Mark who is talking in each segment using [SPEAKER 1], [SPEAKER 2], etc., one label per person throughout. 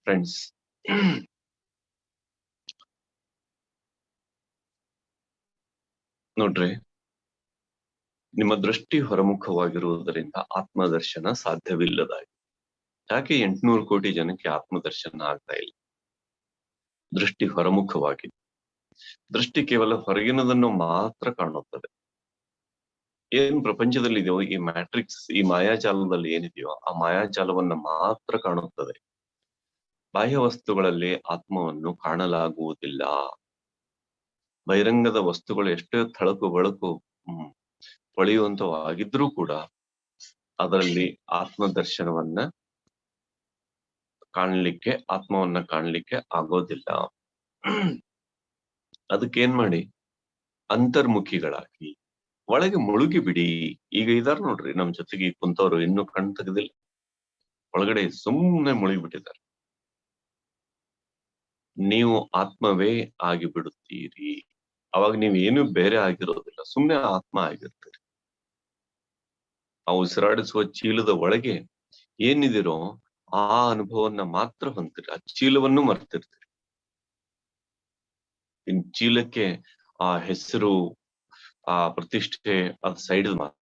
[SPEAKER 1] Friends, ನೋಡ್ರಿ, ನಿಮ್ಮ ದೃಷ್ಟಿ ಹೊರಮುಖವಾಗಿರುವುದರಿಂದ ಆತ್ಮದರ್ಶನ ಸಾಧ್ಯವಿಲ್ಲದಾಗಿದೆ. ಯಾಕೆ 800 ಕೋಟಿ ಜನಕ್ಕೆ ಆತ್ಮದರ್ಶನ ಆಗ್ತಾ ಇಲ್ಲ? ದೃಷ್ಟಿ ಹೊರಮುಖವಾಗಿದೆ. ದೃಷ್ಟಿ ಕೇವಲ ಹೊರಗಿನದನ್ನು ಮಾತ್ರ ಕಾಣುತ್ತದೆ. ಏನ್ ಪ್ರಪಂಚದಲ್ಲಿ ಇದೆಯೋ, ಈ ಮ್ಯಾಟ್ರಿಕ್ಸ್, ಈ ಮಾಯಾಜಾಲದಲ್ಲಿ ಏನಿದೆಯೋ ಆ ಮಾಯಾಜಾಲವನ್ನ ಮಾತ್ರ ಕಾಣುತ್ತದೆ. ಬಾಹ್ಯ ವಸ್ತುಗಳಲ್ಲಿ ಆತ್ಮವನ್ನು ಕಾಣಲಾಗುವುದಿಲ್ಲ. ಬಹಿರಂಗದ ವಸ್ತುಗಳು ಎಷ್ಟೇ ಥಳಕು ಬೆಳಕು ಹೊಳೆಯುವಂತವಾಗಿದ್ರೂ ಕೂಡ ಅದರಲ್ಲಿ ಆತ್ಮವನ್ನ ಕಾಣಲಿಕ್ಕೆ ಆಗೋದಿಲ್ಲ. ಅದಕ್ಕೇನ್ ಮಾಡಿ, ಅಂತರ್ಮುಖಿಗಳಾಗಿ ಒಳಗೆ ಮುಳುಗಿ ಬಿಡಿ. ಈಗ ಇದಾರ ನೋಡ್ರಿ ನಮ್ ಜೊತೆಗೆ ಕುಂತವ್ರು, ಇನ್ನೂ ಕಣ್ ತೆಗೆದಿಲ್ಲ, ಒಳಗಡೆ ಸುಮ್ಮನೆ ಮುಳುಗಿಬಿಟ್ಟಿದ್ದಾರೆ. ನೀವು ಆತ್ಮವೇ ಆಗಿಬಿಡುತ್ತೀರಿ. ಅವಾಗ ನೀವೇನು ಬೇರೆ ಆಗಿರೋದಿಲ್ಲ, ಸುಮ್ಮನೆ ಆತ್ಮ ಆಗಿರ್ತೀರಿ. ಆ ಉಸಿರಾಡಿಸುವ ಚೀಲದ ಒಳಗೆ ಏನಿದಿರೋ ಆ ಅನುಭವನ್ನ ಮಾತ್ರ ಹೊಂದ್ತೀರಿ. ಆ ಚೀಲವನ್ನು ಮರ್ತಿರ್ತೀರಿ. ಇನ್ ಚೀಲಕ್ಕೆ ಆ ಹೆಸರು, ಆ ಪ್ರತಿಷ್ಠೆ, ಅದ್ ಸೈಡ್ ಮಾತ್ರ.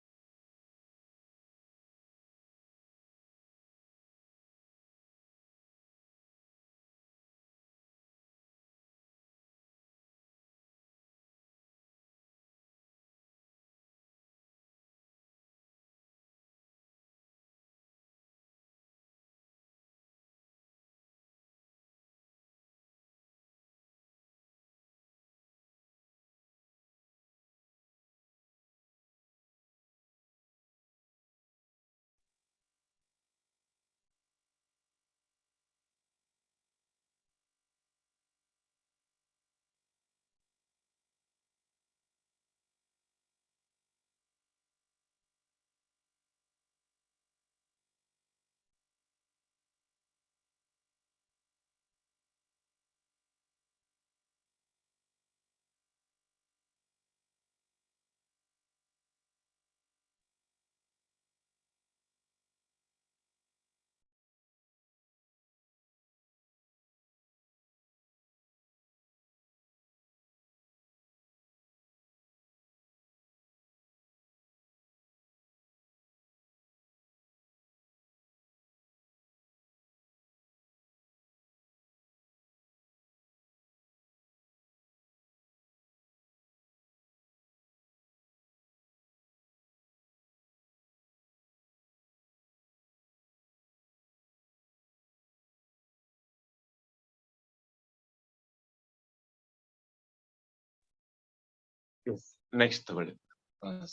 [SPEAKER 1] ನೆಕ್ಸ್ಟ್ ತಗೊಳ್ಳಿ.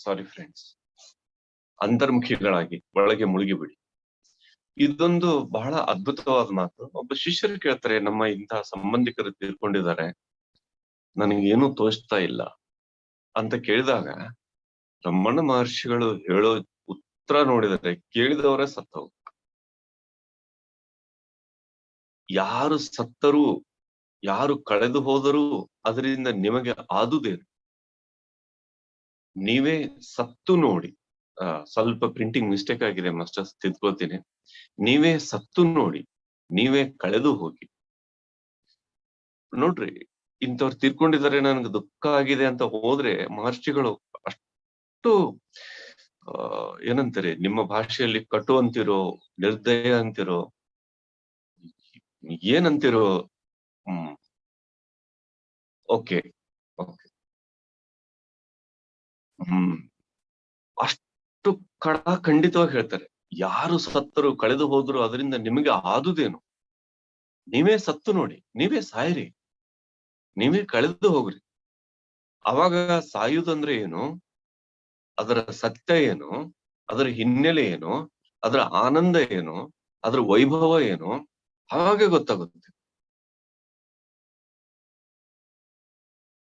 [SPEAKER 1] ಸಾರಿ ಫ್ರೆಂಡ್ಸ್, ಅಂತರ್ಮುಖಿಗಳಾಗಿ ಒಳಗೆ ಮುಳುಗಿಬಿಡಿ. ಇದೊಂದು ಬಹಳ ಅದ್ಭುತವಾದ ಮಾತು. ಒಬ್ಬ ಶಿಷ್ಯರು ಕೇಳ್ತಾರೆ, ನಮ್ಮ ಇಂತಹ ಸಂಬಂಧಿಕರು ತೀರ್ಕೊಂಡಿದ್ದಾರೆ, ನನಗೇನು ತೋಚ್ತಾ ಇಲ್ಲ ಅಂತ ಕೇಳಿದಾಗ ರಮಣ ಮಹರ್ಷಿಗಳು ಹೇಳೋ ಉತ್ತರ ನೋಡಿದರೆ ಕೇಳಿದವರೇ ಸತ್ತವು. ಯಾರು ಸತ್ತರೂ, ಯಾರು ಕಳೆದು ಹೋದರೂ ಅದರಿಂದ ನಿಮಗೆ ಆದುದೇನು? ನೀವೇ ಸತ್ತು ನೋಡಿ. ಸ್ವಲ್ಪ ಪ್ರಿಂಟಿಂಗ್ ಮಿಸ್ಟೇಕ್ ಆಗಿದೆ ಮಾಸ್ಟರ್ಸ್, ತಿದ್ಕೋತೀನಿ. ನೀವೇ ಸತ್ತು ನೋಡಿ, ನೀವೇ ಕಳೆದು ಹೋಗಿ. ನೋಡ್ರಿ, ಇಂಥವ್ರು ತೀರ್ಕೊಂಡಿದ್ದಾರೆ, ನನ್ಗೆ ದುಃಖ ಆಗಿದೆ ಅಂತ ಹೋದ್ರೆ ಮಹರ್ಷಿಗಳು ಅಷ್ಟು ಏನಂತಾರೆ, ನಿಮ್ಮ ಭಾಷೆಯಲ್ಲಿ ಕಟು ಅಂತಿರೋ, ನಿರ್ದಯ ಅಂತಿರೋ, ಏನಂತಿರೋ, ಓಕೆ ಓಕೆ, ಅಷ್ಟು ಖಂಡಿತವಾಗಿ ಹೇಳ್ತಾರೆ. ಯಾರು ಸತ್ತರು, ಕಳೆದು ಹೋದ್ರು ಅದರಿಂದ ನಿಮಗೆ ಆದುದೇನು? ನೀವೇ ಸತ್ತು ನೋಡಿ, ನೀವೇ ಸಾಯಿರಿ, ನೀವೇ ಕಳೆದು ಹೋಗ್ರಿ. ಅವಾಗ ಸಾಯುವುದಂದ್ರೆ ಏನು, ಅದರ ಸತ್ಯ ಏನು, ಅದರ ಹಿನ್ನೆಲೆ ಏನು, ಅದರ ಆನಂದ ಏನು, ಅದರ ವೈಭವ ಏನು, ಹಾಗೆ ಗೊತ್ತಾಗುತ್ತೆ.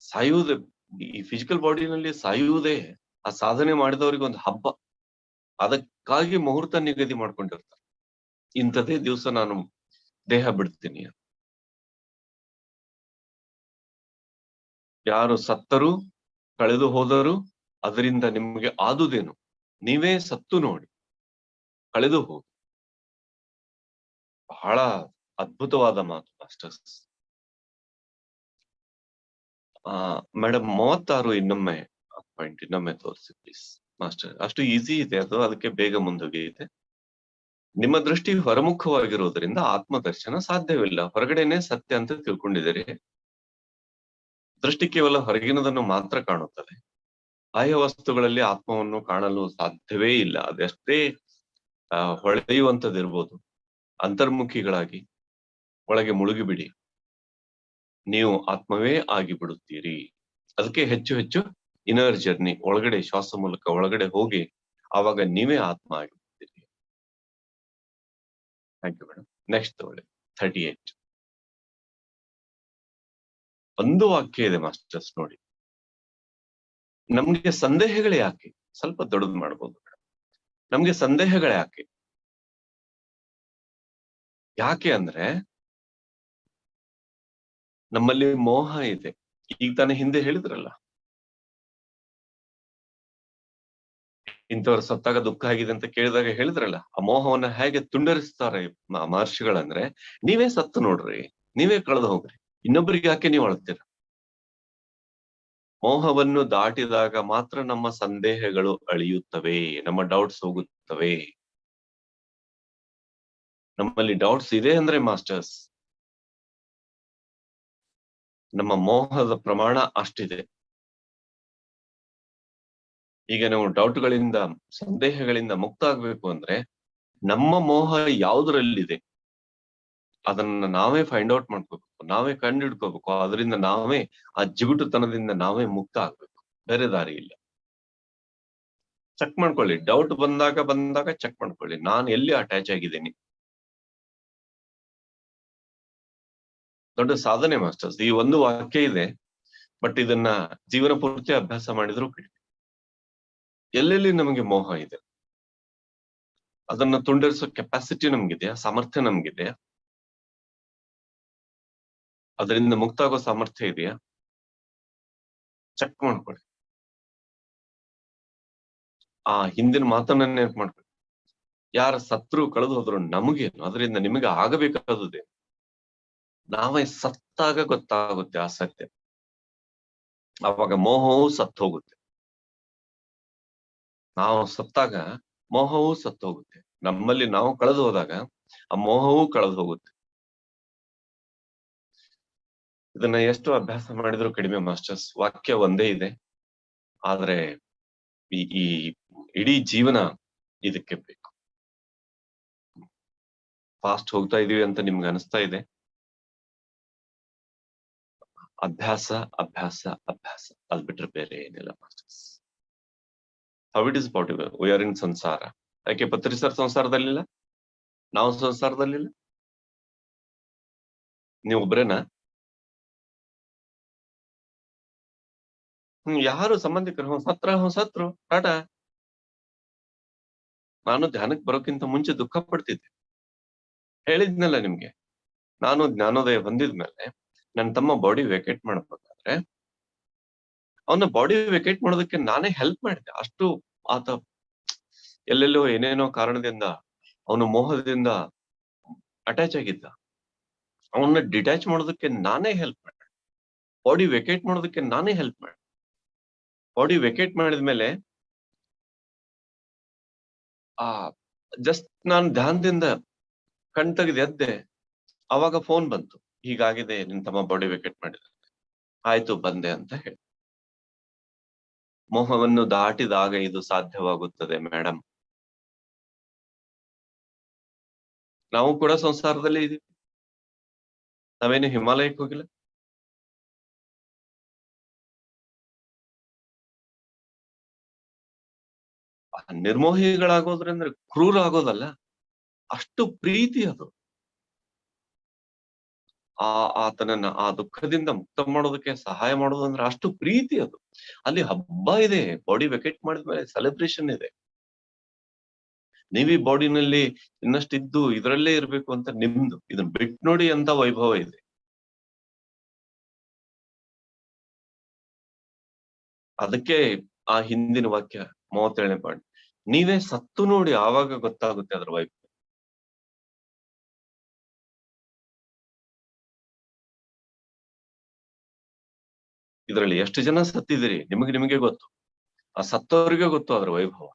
[SPEAKER 1] ಸಾಯುವುದೇ, ಈ ಫಿಸಿಕಲ್ ಬಾಡಿನಲ್ಲಿ ಸಾಯುವುದೇ ಆ ಸಾಧನೆ ಮಾಡಿದವರಿಗೆ ಒಂದು ಹಬ್ಬ. ಅದಕ್ಕಾಗಿ ಮುಹೂರ್ತ ನಿಗದಿ ಮಾಡ್ಕೊಂಡಿರ್ತಾರೆ, ಇಂಥದೇ ದಿವಸ ನಾನು ದೇಹ ಬಿಡ್ತೀನಿ. ಯಾರು ಸತ್ತರು, ಕಳೆದು ಹೋದರು ಅದರಿಂದ ನಿಮಗೆ ಆದುದೇನು? ನೀವೇ ಸತ್ತು ನೋಡಿ, ಕಳೆದು ಹೋಗಿ. ಬಹಳ ಅದ್ಭುತವಾದ ಮಾತು ಮಾಸ್ಟರ್ಸ್. ಮೇಡಮ್ 36 ಇನ್ನೊಮ್ಮೆ ಪಾಯಿಂಟ್ ಇನ್ನೊಮ್ಮೆ ತೋರಿಸಿ ಪ್ಲೀಸ್ ಮಾಸ್ಟರ್. ಅಷ್ಟು ಈಸಿ ಇದೆ ಅದು, ಅದಕ್ಕೆ ಬೇಗ ಮುಂದೋಗಿದೆ. ನಿಮ್ಮ ದೃಷ್ಟಿ ಹೊರಮುಖವಾಗಿರುವುದರಿಂದ ಆತ್ಮದರ್ಶನ ಸಾಧ್ಯವಿಲ್ಲ. ಹೊರಗಡೆನೆ ಸತ್ಯ ಅಂತ ತಿಳ್ಕೊಂಡಿದ್ದೀರಿ. ದೃಷ್ಟಿ ಕೇವಲ ಹೊರಗಿನದನ್ನು ಮಾತ್ರ ಕಾಣುತ್ತದೆ. ಬಾಹ್ಯ ವಸ್ತುಗಳಲ್ಲಿ ಆತ್ಮವನ್ನು ಕಾಣಲು ಸಾಧ್ಯವೇ ಇಲ್ಲ. ಅದೆಷ್ಟೇ ಹೊಳೆಯುವಂತದಿರ್ಬೋದು. ಅಂತರ್ಮುಖಿಗಳಾಗಿ ಒಳಗೆ ಮುಳುಗಿಬಿಡಿ, ನೀವು ಆತ್ಮವೇ ಆಗಿಬಿಡುತ್ತೀರಿ. ಅದಕ್ಕೆ ಹೆಚ್ಚು ಹೆಚ್ಚು ಇನ್ನರ್ ಜರ್ನಿ, ಒಳಗಡೆ ಶ್ವಾಸ ಮೂಲಕ ಒಳಗಡೆ ಹೋಗಿ ಆವಾಗ ನೀವೇ ಆತ್ಮ ಆಗಿಬಿಡ್ತೀರಿ. Thank you madam. ನೆಕ್ಸ್ಟ್ ತಗೊಳ್ಳಿ 38. ಒಂದು ವಾಕ್ಯ ಇದೆ ಮಾಸ್ಟರ್ಸ್ ನೋಡಿ. ನಮ್ಗೆ ಸಂದೇಹಗಳು ಯಾಕೆ? ಸ್ವಲ್ಪ ದೊಡ್ಡದು ಮಾಡ್ಬೋದು ಮೇಡಮ್. ನಮ್ಗೆ ಸಂದೇಹಗಳು ಯಾಕೆ? ಯಾಕೆ ಅಂದ್ರೆ ನಮ್ಮಲ್ಲಿ ಮೋಹ ಇದೆ. ಈಗ ತಾನೇ ಹಿಂದೆ ಹೇಳಿದ್ರಲ್ಲ, ಇಂಥವ್ರು ಸತ್ತಾಗ ದುಃಖ ಆಗಿದೆ ಅಂತ ಕೇಳಿದಾಗ ಹೇಳಿದ್ರಲ್ಲ, ಆ ಮೋಹವನ್ನ ಹೇಗೆ ತುಂಡರಿಸ್ತಾರೆ ಮಹರ್ಷಿಗಳಂದ್ರೆ, ನೀವೇ ಸತ್ತು ನೋಡ್ರಿ, ನೀವೇ ಕಳೆದು ಹೋಗ್ರಿ, ಇನ್ನೊಬ್ಬರಿಗೆ ಯಾಕೆ ನೀವು ಅಳ್ತೀರ? ಮೋಹವನ್ನು ದಾಟಿದಾಗ ಮಾತ್ರ ನಮ್ಮ ಸಂದೇಹಗಳು ಅಳಿಯುತ್ತವೆ, ನಮ್ಮ ಡೌಟ್ಸ್ ಹೋಗುತ್ತವೆ. ನಮ್ಮಲ್ಲಿ ಡೌಟ್ಸ್ ಇದೆ ಅಂದ್ರೆ ಮಾಸ್ಟರ್ಸ್, ನಮ್ಮ ಮೋಹದ ಪ್ರಮಾಣ ಅಷ್ಟಿದೆ. ಈಗ ನಾವು ಡೌಟ್ಗಳಿಂದ, ಸಂದೇಹಗಳಿಂದ ಮುಕ್ತ ಆಗ್ಬೇಕು ಅಂದ್ರೆ ನಮ್ಮ ಮೋಹ ಯಾವುದರಲ್ಲಿದೆ ಅದನ್ನ ನಾವೇ ಫೈಂಡ್ ಔಟ್ ಮಾಡ್ಕೋಬೇಕು, ನಾವೇ ಕಂಡು ಹಿಡ್ಕೋಬೇಕು. ಅದರಿಂದ ನಾವೇ ಆ ಜಿಗುಟುತನದಿಂದ ನಾವೇ ಮುಕ್ತ ಆಗ್ಬೇಕು, ಬೇರೆ ದಾರಿ ಇಲ್ಲ. ಚೆಕ್ ಮಾಡ್ಕೊಳ್ಳಿ, ಡೌಟ್ ಬಂದಾಗ ಚೆಕ್ ಮಾಡ್ಕೊಳ್ಳಿ, ನಾನು ಎಲ್ಲಿ ಅಟ್ಯಾಚ್ ಆಗಿದ್ದೀನಿ. ದೊಡ್ಡ ಸಾಧನೆ ಮಾಸ್ಟರ್ಸ್. ಈ ಒಂದು ವಾಕ್ಯ ಇದೆ, ಬಟ್ ಇದನ್ನ ಜೀವನ ಪೂರ್ತಿ ಅಭ್ಯಾಸ ಮಾಡಿದ್ರು ಕಡಿಮೆ. ಎಲ್ಲೆಲ್ಲಿ ನಮಗೆ ಮೋಹ ಇದೆ ಅದನ್ನ ತುಂಡರಿಸೋ ಕೆಪಾಸಿಟಿ ನಮ್ಗಿದೆಯಾ, ಸಾಮರ್ಥ್ಯ ನಮ್ಗಿದೆಯಾ, ಅದರಿಂದ ಮುಕ್ತ ಆಗೋ ಸಾಮರ್ಥ್ಯ ಇದೆಯಾ? ಚೆಕ್ ಮಾಡ್ಕೊಳ್ಳಿ. ಆ ಹಿಂದಿನ ಮಾತನ್ನ ನೆನಪು ಮಾಡ್ಕೊಳ್ಳಿ. ಯಾರ ಸತ್ರು ಕಳೆದು ಹೋದ್ರು ನಮಗೇನು, ಅದರಿಂದ ನಿಮಗೆ ಆಗಬೇಕಾದದೇ. ನಾವೇ ಸತ್ತಾಗ ಗೊತ್ತಾಗುತ್ತೆ ಆ ಸತ್ಯ. ಅವಾಗ ಮೋಹವು ಸತ್ತು ಹೋಗುತ್ತೆ. ನಾವು ಸತ್ತಾಗ ಮೋಹವೂ ಸತ್ತು ಹೋಗುತ್ತೆ. ನಮ್ಮಲ್ಲಿ ನಾವು ಕಳೆದು ಹೋದಾಗ ಆ ಮೋಹವೂ ಕಳೆದು ಹೋಗುತ್ತೆ. ಇದನ್ನ ಎಷ್ಟು ಅಭ್ಯಾಸ ಮಾಡಿದ್ರು ಕಡಿಮೆ ಮಾಸ್ಟರ್ಸ್. ವಾಕ್ಯ ಒಂದೇ ಇದೆ, ಆದ್ರೆ ಈ ಇಡೀ ಜೀವನ ಇದಕ್ಕೆ ಬೇಕು. ಫಾಸ್ಟ್ ಹೋಗ್ತಾ ಇದೀವಿ ಅಂತ ನಿಮ್ಗೆ ಅನಿಸ್ತಾ ಇದೆ. ಅಭ್ಯಾಸ ಅಭ್ಯಾಸ ಅಭ್ಯಾಸ, ಅದ್ ಬಿಟ್ರೆ ಬೇರೆ ಏನಿಲ್ಲ masters. How it is possible? We are in ಸಂಸಾರ. ಯಾಕೆ ಪತ್ರಿ ಸರ್ ಸಂಸಾರದಲ್ಲಿಲ್ಲ? ನಾವು ಸಂಸಾರದಲ್ಲಿಲ್ಲ? ನೀವು ಒಬ್ರೇನಾ? ಯಾರು ಸಂಬಂಧಿಕರು ಸತ್ರು ಟಾಟಾ. ನಾನು ಧ್ಯಾನಕ್ಕೆ ಬರೋಕ್ಕಿಂತ ಮುಂಚೆ ದುಃಖ ಪಡ್ತಿದ್ದೆ, ಹೇಳಿದ್ನಲ್ಲ ನಿಮ್ಗೆ. ನಾನು ಜ್ಞಾನೋದಯ ಬಂದಿದ್ಮೇಲೆ ನನ್ನ ತಮ್ಮ ಬಾಡಿ ವೇಕೇಟ್ ಮಾಡ್ಬೇಕಾದ್ರೆ ಅವನ ಬಾಡಿ ವೇಕೇಟ್ ಮಾಡೋದಕ್ಕೆ ನಾನೇ ಹೆಲ್ಪ್ ಮಾಡಿದೆ. ಅಷ್ಟು ಆತ ಎಲ್ಲೆಲ್ಲೋ ಏನೇನೋ ಕಾರಣದಿಂದ ಅವನು ಮೋಹದಿಂದ ಅಟ್ಯಾಚ್ ಆಗಿದ್ದ. ಅವನ್ನ ಡಿಟ್ಯಾಚ್ ಮಾಡೋದಕ್ಕೆ ನಾನೇ ಹೆಲ್ಪ್ ಮಾಡಿದೆ. ಬಾಡಿ ವೇಕೇಟ್ ಮಾಡೋದಕ್ಕೆ ನಾನೇ ಹೆಲ್ಪ್ ಮಾಡಿದೆ. ಬಾಡಿ ವೇಕೇಟ್ ಮಾಡಿದ್ಮೇಲೆ ಜಸ್ಟ್ ನಾನು ಧ್ಯಾನದಿಂದ ಕಣ್ ತೆಗೆದು ಎದ್ದೆ, ಅವಾಗ ಫೋನ್ ಬಂತು, ಹೀಗಾಗಿದೆ, ನಿನ್ ತಮ್ಮ ಬಾಡಿ ವೇಕೇಟ್ ಮಾಡಿದ. ಆಯ್ತು ಬಂದೆ ಅಂತ ಹೇಳಿ. ಮೋಹವನ್ನು ದಾಟಿದಾಗ ಇದು ಸಾಧ್ಯವಾಗುತ್ತದೆ ಮೇಡಮ್. ನಾವು ಕೂಡ ಸಂಸಾರದಲ್ಲಿ ಇದೀವಿ, ನಾವೇನು ಹಿಮಾಲಯಕ್ಕೆ ಹೋಗಿಲ್ಲ. ನಿರ್ಮೋಹಿಗಳಾಗೋದ್ರಂದ್ರೆ ಕ್ರೂರ ಆಗೋದಲ್ಲ, ಅಷ್ಟು ಪ್ರೀತಿ ಅದು. ಆತನನ್ನ ಆ ದುಃಖದಿಂದ ಮುಕ್ತ ಮಾಡೋದಕ್ಕೆ ಸಹಾಯ ಮಾಡೋದು ಅಂದ್ರೆ ಅಷ್ಟು ಪ್ರೀತಿ ಅದು. ಅಲ್ಲಿ ಹಬ್ಬ ಇದೆ, ಬಾಡಿ ವೆಕೇಟ್ ಮಾಡಿದ್ಮೇಲೆ ಸೆಲೆಬ್ರೇಷನ್ ಇದೆ. ನೀವೀ ಬಾಡಿನಲ್ಲಿ ಇನ್ನಷ್ಟಿದ್ದು ಇದ್ರಲ್ಲೇ ಇರ್ಬೇಕು ಅಂತ ನಿಮ್ದು, ಇದನ್ನ ಬಿಟ್ಟು ನೋಡಿ ಅಂತ ವೈಭವ ಇದೆ. ಅದಕ್ಕೆ ಆ ಹಿಂದಿನ ವಾಕ್ಯ 37ನೇ ಪಾಯಿಂಟ್, ನೀವೇ ಸತ್ತು ನೋಡಿ ಆವಾಗ ಗೊತ್ತಾಗುತ್ತೆ ಅದ್ರ ವೈಭವ. ಇದರಲ್ಲಿ ಎಷ್ಟು ಜನ ಸತ್ತಿದಿರಿ ನಿಮಗೆ ಗೊತ್ತು. ಆ ಸತ್ತವರಿಗೆ ಗೊತ್ತು ಅದರ ವೈಭವ.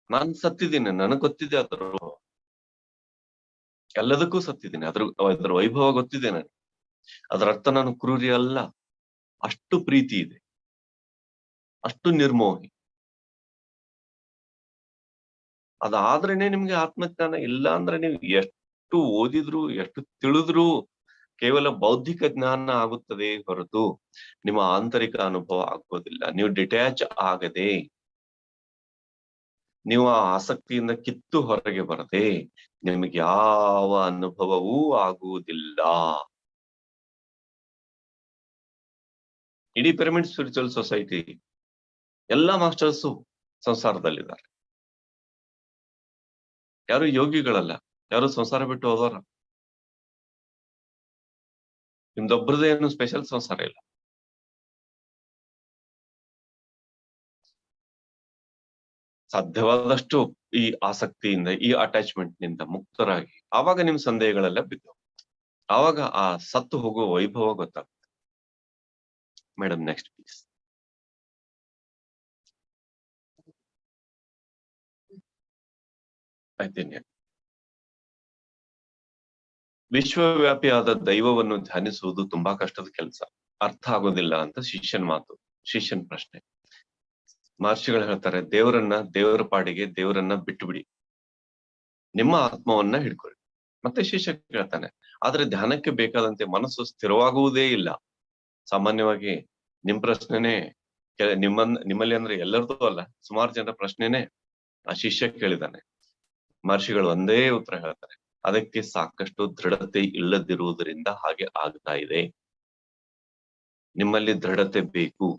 [SPEAKER 1] ನಾನ್ ಸತ್ತಿದ್ದೀನಿ, ನನಗ್ ಗೊತ್ತಿದೆ ಅದ್ರ ಎಲ್ಲದಕ್ಕೂ ಸತ್ತಿದ್ದೀನಿ. ಅದ್ರ ವೈಭವ ಗೊತ್ತಿದೆ ನನಗೆ. ಅದರ ಅರ್ಥ ನಾನು ಕ್ರೂರಿ ಅಲ್ಲ. ಅಷ್ಟು ಪ್ರೀತಿ ಇದೆ, ಅಷ್ಟು ನಿರ್ಮೋಹಿ. ಅದಾದ್ರೇನೆ ನಿಮ್ಗೆ ಆತ್ಮಜ್ಞಾನ. ಇಲ್ಲ ಅಂದ್ರೆ ನೀವು ಎಷ್ಟು ಓದಿದ್ರು, ಎಷ್ಟು ತಿಳಿದ್ರು ಕೇವಲ ಬೌದ್ಧಿಕ ಜ್ಞಾನ ಆಗುತ್ತದೆ ಹೊರತು ನಿಮ್ಮ ಆಂತರಿಕ ಅನುಭವ ಆಗೋದಿಲ್ಲ. ನೀವು ಡಿಟ್ಯಾಚ್ ಆಗದೆ, ನೀವು ಆ ಆಸಕ್ತಿಯಿಂದ ಕಿತ್ತು ಹೊರಗೆ ಬರದೆ ನಿಮಗೆ ಯಾವ ಅನುಭವವೂ ಆಗುವುದಿಲ್ಲ. ಇಡೀ ಪಿರಮಿಡ್ ಸ್ಪಿರಿಚುವಲ್ ಸೊಸೈಟಿ ಎಲ್ಲಾ ಮಾಸ್ಟರ್ಸು ಸಂಸಾರದಲ್ಲಿದ್ದಾರೆ. ಯಾರು ಯೋಗಿಗಳಲ್ಲ, ಯಾರು ಸಂಸಾರ ಬಿಟ್ಟು ಹೋದವರ. ನಿಮ್ದೊಬ್ಬರದೇ ಏನು ಸ್ಪೆಷಲ್ ಸಂಸಾರ ಇಲ್ಲ. ಸಾಧ್ಯವಾದಷ್ಟು ಈ ಆಸಕ್ತಿಯಿಂದ, ಈ ಅಟ್ಯಾಚ್ಮೆಂಟ್ ನಿಂದ ಮುಕ್ತರಾಗಿ, ಆವಾಗ ನಿಮ್ ಸಂದೇಹಗಳೆಲ್ಲ ಬಿದ್ದು, ಆವಾಗ ಆ ಸತ್ತು ಹೋಗುವ ವೈಭವ ಗೊತ್ತಾಗುತ್ತೆ. Madam next please. ಆಯ್ತೇನೆ. ವಿಶ್ವವ್ಯಾಪಿಯಾದ ದೈವವನ್ನು ಧ್ಯಾನಿಸುವುದು ತುಂಬಾ ಕಷ್ಟದ ಕೆಲಸ, ಅರ್ಥ ಆಗೋದಿಲ್ಲ ಅಂತ ಶಿಷ್ಯನ್ ಮಾತು, ಶಿಷ್ಯನ್ ಪ್ರಶ್ನೆ. ಮಹರ್ಷಿಗಳು ಹೇಳ್ತಾರೆ, ದೇವರ ಪಾಡಿಗೆ ದೇವರನ್ನ ಬಿಟ್ಟು ಬಿಡಿ, ನಿಮ್ಮ ಆತ್ಮವನ್ನ ಹಿಡ್ಕೊಳ್ಳಿ. ಮತ್ತೆ ಶಿಷ್ಯ ಕೇಳ್ತಾನೆ, ಆದ್ರೆ ಧ್ಯಾನಕ್ಕೆ ಬೇಕಾದಂತೆ ಮನಸ್ಸು ಸ್ಥಿರವಾಗುವುದೇ ಇಲ್ಲ. ಸಾಮಾನ್ಯವಾಗಿ ನಿಮ್ ಪ್ರಶ್ನೆನೆ, ನಿಮ್ಮಲ್ಲಿ ಅಂದ್ರೆ ಎಲ್ಲರದೂ ಅಲ್ಲ, ಸುಮಾರು ಜನರ ಪ್ರಶ್ನೆನೆ ಆ ಶಿಷ್ಯ ಕೇಳಿದಾನೆ. ಮಹರ್ಷಿಗಳು ಒಂದೇ ಉತ್ತರ ಹೇಳ್ತಾರೆ, ಅದಕ್ಕೆ ಸಾಕಷ್ಟು ದೃಢತೆ ಇಲ್ಲದಿರುವುದರಿಂದ ಹಾಗೆ ಆಗ್ತಾ ಇದೆ. ನಿಮ್ಮಲ್ಲಿ ದೃಢತೆ ಬೇಕು.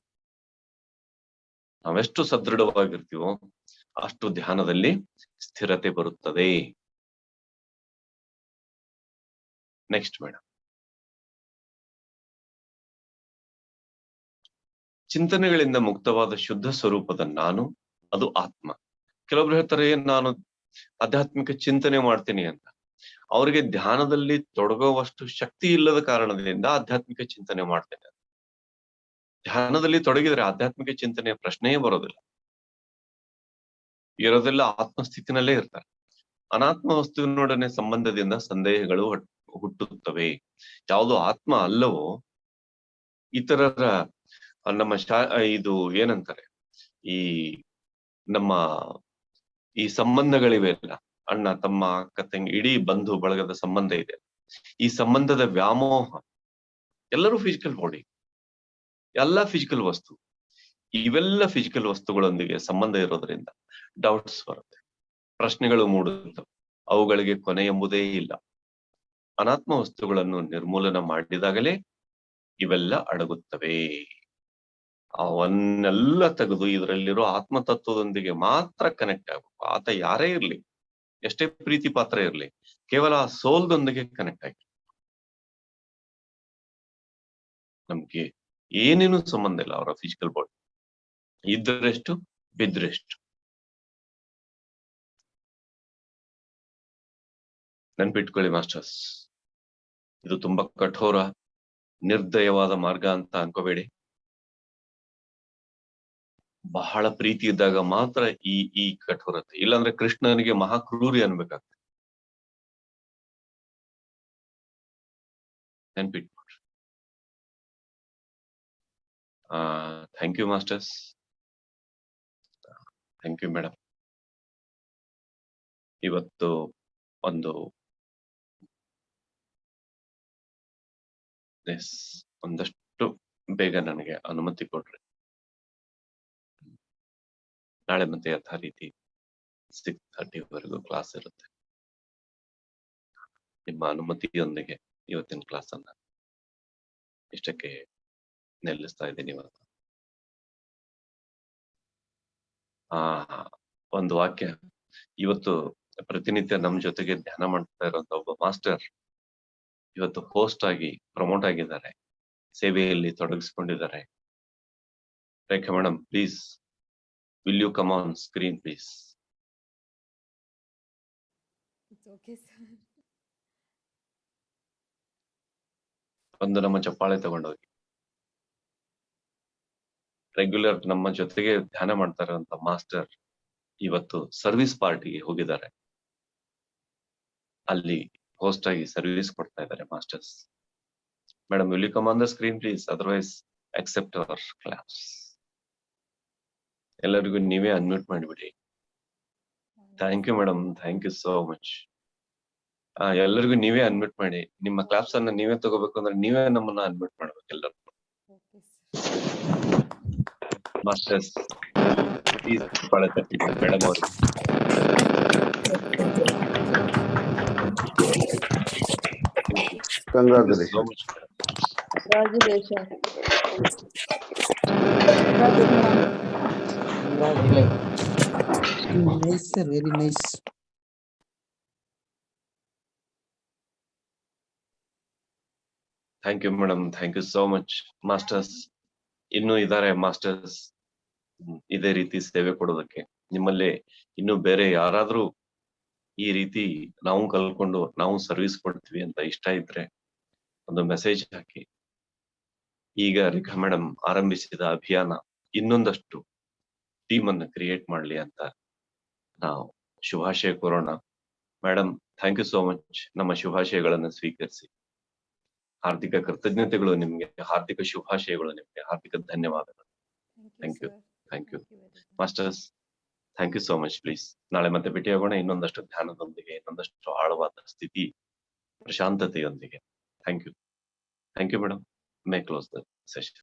[SPEAKER 1] ನಾವೆಷ್ಟು ಸದೃಢವಾಗಿರ್ತೀವೋ ಅಷ್ಟು ಧ್ಯಾನದಲ್ಲಿ ಸ್ಥಿರತೆ ಬರುತ್ತದೆ. Next madam. ಚಿಂತನೆಗಳಿಂದ ಮುಕ್ತವಾದ ಶುದ್ಧ ಸ್ವರೂಪದ ನಾನು, ಅದು ಆತ್ಮ. ಕೆಲವೊಬ್ರು ಹೇಳ್ತಾರೆ, ನಾನು ಆಧ್ಯಾತ್ಮಿಕ ಚಿಂತನೆ ಮಾಡ್ತೀನಿ ಅಂತ. ಅವರಿಗೆ ಧ್ಯಾನದಲ್ಲಿ ತೊಡಗುವಷ್ಟು ಶಕ್ತಿ ಇಲ್ಲದ ಕಾರಣದಿಂದ ಆಧ್ಯಾತ್ಮಿಕ ಚಿಂತನೆ ಮಾಡ್ತೇನೆ. ಧ್ಯಾನದಲ್ಲಿ ತೊಡಗಿದ್ರೆ ಆಧ್ಯಾತ್ಮಿಕ ಚಿಂತನೆಯ ಪ್ರಶ್ನೆಯೇ ಬರೋದಿಲ್ಲ. ಇರೋದೆಲ್ಲ ಆತ್ಮಸ್ಥಿತಿನಲ್ಲೇ ಇರ್ತಾರೆ. ಅನಾತ್ಮ ವಸ್ತುವಿನೊಡನೆ ಸಂಬಂಧದಿಂದ ಸಂದೇಹಗಳು ಹುಟ್ಟುತ್ತವೆ. ಯಾವುದು ಆತ್ಮ ಅಲ್ಲವೋ ಇತರರ ನಮ್ಮ ಇದು ಏನಂತಾರೆ, ಈ ನಮ್ಮ ಈ ಸಂಬಂಧಗಳಿವೆ ಅಲ್ಲ, ಅಣ್ಣ ತಮ್ಮ ಅಕ್ಕ ತಂಗಿ, ಇಡೀ ಬಂಧು ಬಳಗದ ಸಂಬಂಧ ಇದೆ. ಈ ಸಂಬಂಧದ ವ್ಯಾಮೋಹ, ಎಲ್ಲರೂ ಫಿಸಿಕಲ್ ಬಾಡಿ, ಎಲ್ಲ ಫಿಸಿಕಲ್ ವಸ್ತು, ಇವೆಲ್ಲ ಫಿಸಿಕಲ್ ವಸ್ತುಗಳೊಂದಿಗೆ ಸಂಬಂಧ ಇರೋದ್ರಿಂದ ಡೌಟ್ಸ್ ಬರುತ್ತೆ, ಪ್ರಶ್ನೆಗಳು ಮೂಡುತ್ತವೆ. ಅವುಗಳಿಗೆ ಕೊನೆ ಎಂಬುದೇ ಇಲ್ಲ. ಅನಾತ್ಮ ವಸ್ತುಗಳನ್ನು ನಿರ್ಮೂಲನ ಮಾಡಿದಾಗಲೇ ಇವೆಲ್ಲ ಅಡಗುತ್ತವೆ. ಅವನ್ನೆಲ್ಲ ತೆಗೆದು ಇದರಲ್ಲಿರೋ ಆತ್ಮತತ್ವದೊಂದಿಗೆ ಮಾತ್ರ ಕನೆಕ್ಟ್ ಆಗ್ಬೇಕು. ಆತ ಯಾರೇ ಇರ್ಲಿ, ಎಷ್ಟೇ ಪ್ರೀತಿ ಪಾತ್ರ ಇರ್ಲಿ, ಕೇವಲ ಆ ಸೋಲ್ದೊಂದಿಗೆ ಕನೆಕ್ಟ್ ಆಗಿ ನಮ್ಗೆ ಏನೇನು ಸಂಬಂಧ ಇಲ್ಲ ಅವರ ಫಿಸಿಕಲ್ ಬಾಡಿ. ಇದ್ದರೆಷ್ಟು ಬಿದ್ರೆಷ್ಟು. ನೆನ್ಪಿಟ್ಕೊಳ್ಳಿ ಮಾಸ್ಟರ್ಸ್, ಇದು ತುಂಬಾ ಕಠೋರ ನಿರ್ದಯವಾದ ಮಾರ್ಗ ಅಂತ ಅನ್ಕೋಬೇಡಿ. ಬಹಳ ಪ್ರೀತಿ ಇದ್ದಾಗ ಮಾತ್ರ ಈ ಕಠೋರತೆ, ಇಲ್ಲಾಂದ್ರೆ ಕೃಷ್ಣನಿಗೆ ಮಹಾಕ್ರೂರಿ ಅನ್ಬೇಕಾಗ್ತದೆ. ನೆನ್ಪಿಟ್ಕೊಳ್ರಿ. Thank you masters, thank you madam. ಇವತ್ತು ಒಂದಷ್ಟು ಬೇಗ ನನಗೆ ಅನುಮತಿ ಕೊಡ್ರಿ. ನಾಳೆ ಮತ್ತೆ ಯಥಾ ರೀತಿ 6:30 ಕ್ಲಾಸ್ ಇರುತ್ತೆ. ನಿಮ್ಮ ಅನುಮತಿಯೊಂದಿಗೆ ಇವತ್ತಿನ ಕ್ಲಾಸ್ ಅನ್ನ ಇಷ್ಟಕ್ಕೆ ನಿಲ್ಲಿಸ್ತಾ ಇದ್ದೀನಿ. ಇವತ್ತು ಒಂದು ವಾಕ್ಯ, ಇವತ್ತು ಪ್ರತಿನಿತ್ಯ ನಮ್ ಜೊತೆಗೆ ಧ್ಯಾನ ಮಾಡ್ತಾ ಇರುವಂತ ಒಬ್ಬ ಮಾಸ್ಟರ್ ಇವತ್ತು ಹೋಸ್ಟ್ ಆಗಿ ಪ್ರಮೋಟ್ ಆಗಿದ್ದಾರೆ, ಸೇವೆಯಲ್ಲಿ ತೊಡಗಿಸ್ಕೊಂಡಿದ್ದಾರೆ. Rekha madam, please will you come on screen please?
[SPEAKER 2] It's okay, sir.
[SPEAKER 1] ಒಂದು ನಮ್ಮ ಚಪ್ಪಾಳೆ ತಗೊಂಡೋಗಿ. ರೆಗ್ಯುಲರ್ ನಮ್ಮ ಜೊತೆಗೆ ಧ್ಯಾನ ಮಾಡ್ತಾ ಇರುವಂತ ಮಾಸ್ಟರ್ ಇವತ್ತು ಸರ್ವಿಸ್ ಪಾರ್ಟಿಗೆ ಹೋಗಿದ್ದಾರೆ. ಅಲ್ಲಿ ಹೋಸ್ಟ್ ಆಗಿ ಸರ್ವಿಸ್ ಕೊಡ್ತಾ ಇದ್ದಾರೆ masters. Madam, will you come on the screen please, otherwise accept our class. ಎಲ್ಲರಿಗೂ ನೀವೇ ಅನ್ಮ್ಯೂಟ್ ಮಾಡಿಬಿಡಿ. Thank you madam, thank you so much. ಎಲ್ಲರಿಗೂ ನೀವೇ ಅನ್ಮ್ಯೂಟ್ ಮಾಡಿ. ನಿಮ್ಮ ಕ್ಲಾಸ್ ಅನ್ನ ನೀವೇ ತಗೋಬೇಕು ಅಂದ್ರೆ ನೀವೇ ನಮ್ಮನ್ನ ಅನ್ಮ್ಯೂಟ್ ಮಾಡ್ಬೇಕು ಎಲ್ಲರೂ. ಮಾಸ್ಟರ್ಸ್ ಪ್ಲೀಸ್ ಮೇಡಮ್ ಅವರು.
[SPEAKER 2] Congratulations.
[SPEAKER 3] Nice sir, very nice.
[SPEAKER 1] Thank you madam, thank you so much. Masters ಇನ್ನೂ ಇದ್ದಾರೆ ಮಾಸ್ಟರ್ಸ್ ಇದೇ ರೀತಿ ಸೇವೆ ಕೊಡೋದಕ್ಕೆ. ನಿಮ್ಮಲ್ಲಿ ಇನ್ನು ಬೇರೆ ಯಾರಾದ್ರೂ ಈ ರೀತಿ ನಾವು ಕಲ್ಕೊಂಡು ನಾವು ಸರ್ವಿಸ್ ಕೊಡ್ತೀವಿ ಅಂತ ಇಷ್ಟ ಇದ್ರೆ ಒಂದು ಮೆಸೇಜ್ ಹಾಕಿ. ಈಗ ರೇಖಾ ಮೇಡಮ್ ಆರಂಭಿಸಿದ ಅಭಿಯಾನ ಇನ್ನೊಂದಷ್ಟು ಟೀಮ್ ಅನ್ನು ಕ್ರಿಯೇಟ್ ಮಾಡ್ಲಿ ಅಂತ ನಾವು ಶುಭಾಶಯ ಕೋರೋಣ. Madam, thank you so much. ನಮ್ಮ ಶುಭಾಶಯಗಳನ್ನು ಸ್ವೀಕರಿಸಿ. ಹಾರ್ದಿಕ ಕೃತಜ್ಞತೆಗಳು ನಿಮ್ಗೆ, ಹಾರ್ದಿಕ ಶುಭಾಶಯಗಳು ನಿಮ್ಗೆ, ಹಾರ್ದಿಕ ಧನ್ಯವಾದಗಳು. Thank you, thank you masters. Thank you so much. Please ನಾಳೆ ಮತ್ತೆ ಭೇಟಿಯಾಗೋಣ ಇನ್ನೊಂದಷ್ಟು ಧ್ಯಾನದೊಂದಿಗೆ, ಇನ್ನೊಂದಷ್ಟು ಆಳವಾದ ಸ್ಥಿತಿ ಪ್ರಶಾಂತತೆಯೊಂದಿಗೆ. Thank you, thank you madam. May close the session.